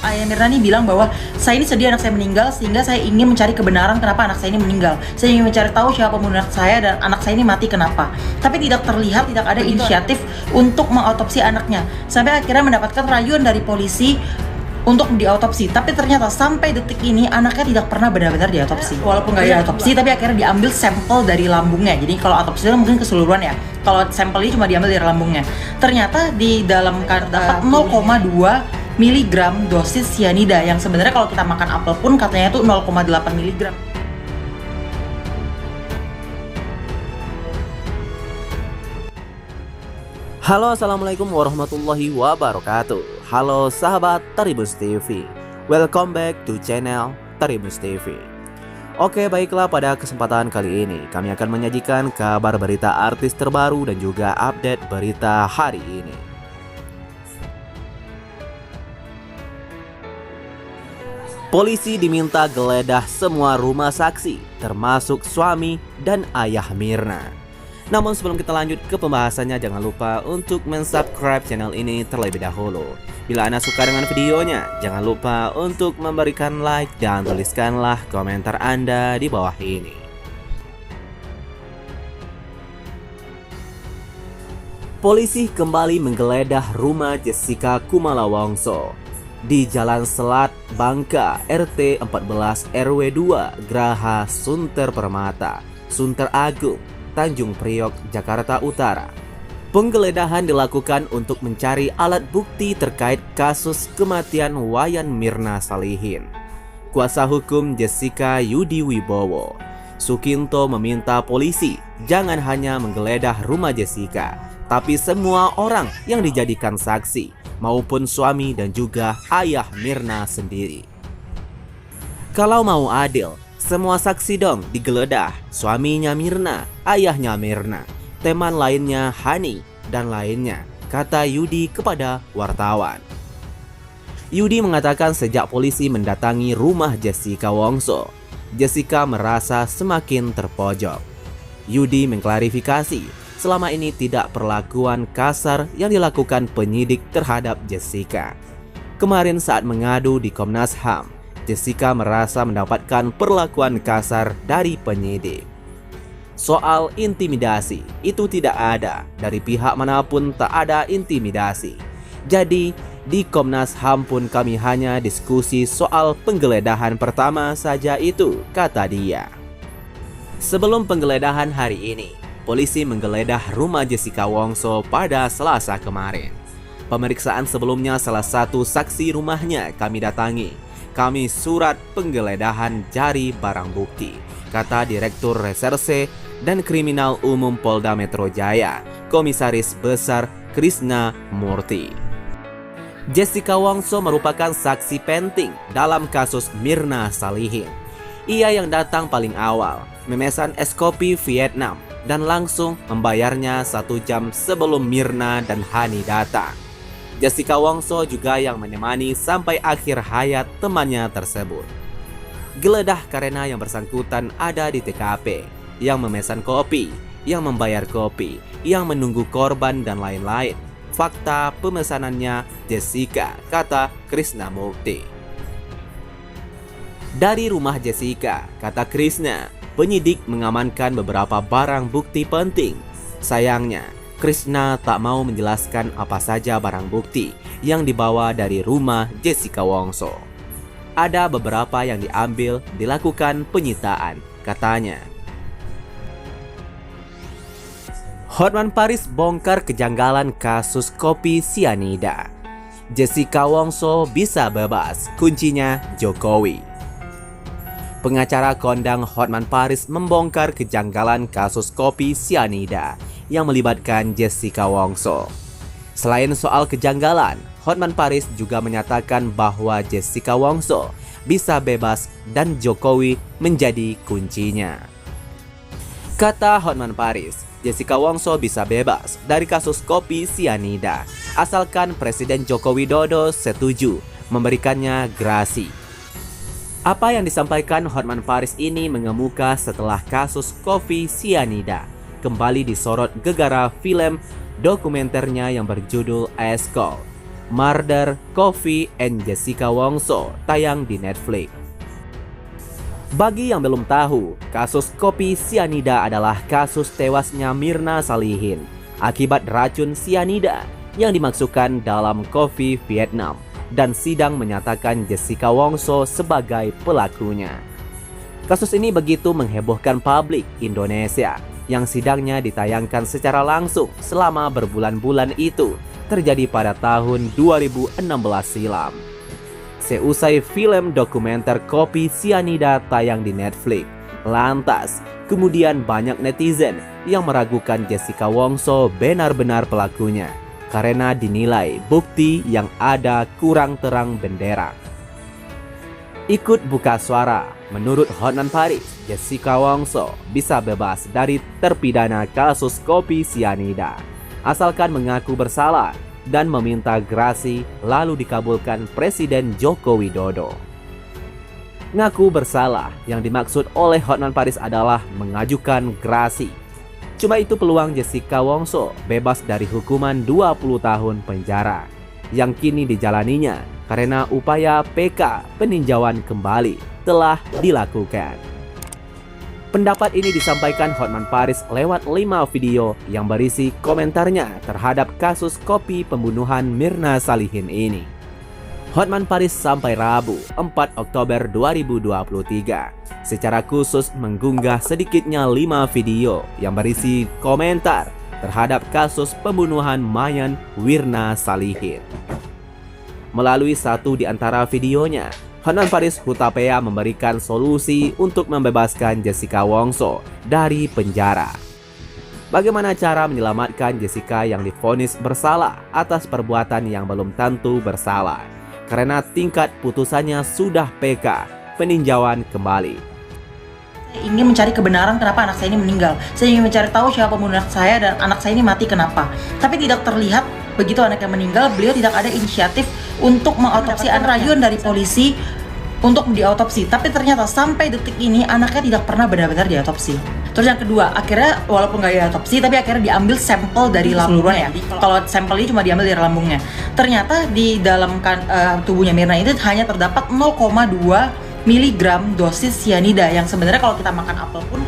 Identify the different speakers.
Speaker 1: Ayah Mirna nih bilang bahwa saya ini sedih anak saya meninggal, sehingga saya ingin mencari kebenaran kenapa anak saya ini meninggal. Saya ingin mencari tahu siapa pembunuh anak saya dan anak saya ini mati kenapa. Tapi tidak terlihat, tidak ada inisiatif untuk mengautopsi anaknya. Sampai akhirnya mendapatkan rayuan dari polisi untuk diautopsi, tapi ternyata sampai detik ini anaknya tidak pernah benar-benar diautopsi. Walaupun nggak diautopsi, tapi akhirnya diambil sampel dari lambungnya. Jadi kalau autopsi itu mungkin keseluruhan ya. Kalau sampel ini cuma diambil dari lambungnya. Ternyata di dalam terdapat 0,2 miligram dosis sianida yang sebenarnya kalau kita makan apel pun katanya itu 0,8 miligram.
Speaker 2: Halo, assalamualaikum warahmatullahi wabarakatuh. Halo sahabat Tribus TV, welcome back to channel Tribus TV. Oke, baiklah, pada kesempatan kali ini kami akan menyajikan kabar berita artis terbaru dan juga update berita hari ini. Polisi diminta geledah semua rumah saksi, termasuk suami dan ayah Mirna. Namun sebelum kita lanjut ke pembahasannya, jangan lupa untuk mensubscribe channel ini terlebih dahulu. Bila Anda suka dengan videonya, jangan lupa untuk memberikan like dan tuliskanlah komentar Anda di bawah ini. Polisi kembali menggeledah rumah Jessica Kumala Wongso di Jalan Selat, Bangka, RT 14 RW 2, Graha Sunter Permata, Sunter Agung, Tanjung Priok, Jakarta Utara. Penggeledahan dilakukan untuk mencari alat bukti terkait kasus kematian Wayan Mirna Salihin. Kuasa hukum Jessica Yudi Wibowo, Sukinto, meminta polisi jangan hanya menggeledah rumah Jessica, tapi semua orang yang dijadikan saksi, maupun suami dan juga ayah Mirna sendiri. Kalau mau adil, semua saksi dong digeledah, suaminya Mirna, ayahnya Mirna, teman lainnya Hani, dan lainnya, kata Yudi kepada wartawan. Yudi mengatakan sejak polisi mendatangi rumah Jessica Wongso, Jessica merasa semakin terpojok. Yudi mengklarifikasi, selama ini tidak perlakuan kasar yang dilakukan penyidik terhadap Jessica. Kemarin saat mengadu di Komnas HAM, Jessica merasa mendapatkan perlakuan kasar dari penyidik. Soal intimidasi, itu tidak ada. Dari pihak manapun tak ada intimidasi. Jadi, di Komnas HAM pun kami hanya diskusi soal penggeledahan pertama saja itu, kata dia. Sebelum penggeledahan hari ini, polisi menggeledah rumah Jessica Wongso pada Selasa kemarin. Pemeriksaan sebelumnya salah satu saksi rumahnya kami datangi. Kami surat penggeledahan jari barang bukti, kata Direktur Reserse dan Kriminal Umum Polda Metro Jaya, Komisaris Besar Krishna Murti. Jessica Wongso merupakan saksi penting dalam kasus Mirna Salihin. Ia yang datang paling awal, memesan es kopi Vietnam dan langsung membayarnya 1 jam sebelum Mirna dan Hani datang. Jessica Wongso juga yang menemani sampai akhir hayat temannya tersebut. Geledah karena yang bersangkutan ada di TKP, yang memesan kopi, yang membayar kopi, yang menunggu korban dan lain-lain. Fakta pemesanannya Jessica, kata Krishna Murti. Dari rumah Jessica, kata Krishna, penyidik mengamankan beberapa barang bukti penting. Sayangnya, Krishna tak mau menjelaskan apa saja barang bukti yang dibawa dari rumah Jessica Wongso. Ada beberapa yang diambil, dilakukan penyitaan, katanya. Hotman Paris bongkar kejanggalan kasus kopi sianida. Jessica Wongso bisa bebas, kuncinya Jokowi. Pengacara kondang Hotman Paris membongkar kejanggalan kasus kopi sianida yang melibatkan Jessica Wongso. Selain soal kejanggalan, Hotman Paris juga menyatakan bahwa Jessica Wongso bisa bebas dan Jokowi menjadi kuncinya. Kata Hotman Paris, Jessica Wongso bisa bebas dari kasus kopi sianida asalkan Presiden Joko Widodo setuju memberikannya grasi. Apa yang disampaikan Hotman Paris ini mengemuka setelah kasus kopi sianida kembali disorot gegara film dokumenternya yang berjudul Ice Cold. Murder, Coffee and Jessica Wongso tayang di Netflix. Bagi yang belum tahu, kasus kopi sianida adalah kasus tewasnya Mirna Salihin akibat racun sianida yang dimasukkan dalam kopi Vietnam, dan sidang menyatakan Jessica Wongso sebagai pelakunya. Kasus ini begitu menghebohkan publik Indonesia yang sidangnya ditayangkan secara langsung selama berbulan-bulan itu terjadi pada tahun 2016 silam. Seusai film dokumenter kopi sianida tayang di Netflix, lantas kemudian banyak netizen yang meragukan Jessica Wongso benar-benar pelakunya karena dinilai bukti yang ada kurang terang benderang. Ikut buka suara, menurut Hotman Paris, Jessica Wongso bisa bebas dari terpidana kasus kopi sianida asalkan mengaku bersalah dan meminta grasi lalu dikabulkan Presiden Joko Widodo. Ngaku bersalah yang dimaksud oleh Hotman Paris adalah mengajukan grasi. Cuma itu peluang Jessica Wongso bebas dari hukuman 20 tahun penjara yang kini dijalaninya karena upaya PK peninjauan kembali telah dilakukan. Pendapat ini disampaikan Hotman Paris lewat 5 video yang berisi komentarnya terhadap kasus kopi pembunuhan Mirna Salihin ini. Hotman Paris sampai Rabu 4 Oktober 2023 secara khusus mengunggah sedikitnya 5 video yang berisi komentar terhadap kasus pembunuhan Mayan Mirna Salihin. Melalui satu di antara videonya, Hotman Paris Hutapea memberikan solusi untuk membebaskan Jessica Wongso dari penjara. Bagaimana cara menyelamatkan Jessica yang divonis bersalah atas perbuatan yang belum tentu bersalah karena tingkat putusannya sudah PK peninjauan kembali.
Speaker 1: Saya ingin mencari kebenaran kenapa anak saya ini meninggal. Saya ingin mencari tahu siapa pembunuh anak saya dan anak saya ini mati kenapa. Tapi tidak terlihat begitu anaknya meninggal, beliau tidak ada inisiatif untuk mengautopsi anak. Rayuan dari polisi untuk diautopsi, tapi ternyata sampai detik ini anaknya tidak pernah benar-benar diautopsi. Terus yang kedua, akhirnya walaupun nggak diautopsi, tapi akhirnya diambil sampel dari lambungnya. Kalau sampel ini cuma diambil dari lambungnya, ternyata di dalam tubuhnya Mirna itu hanya terdapat 0,2 miligram dosis sianida yang sebenarnya kalau kita makan apel pun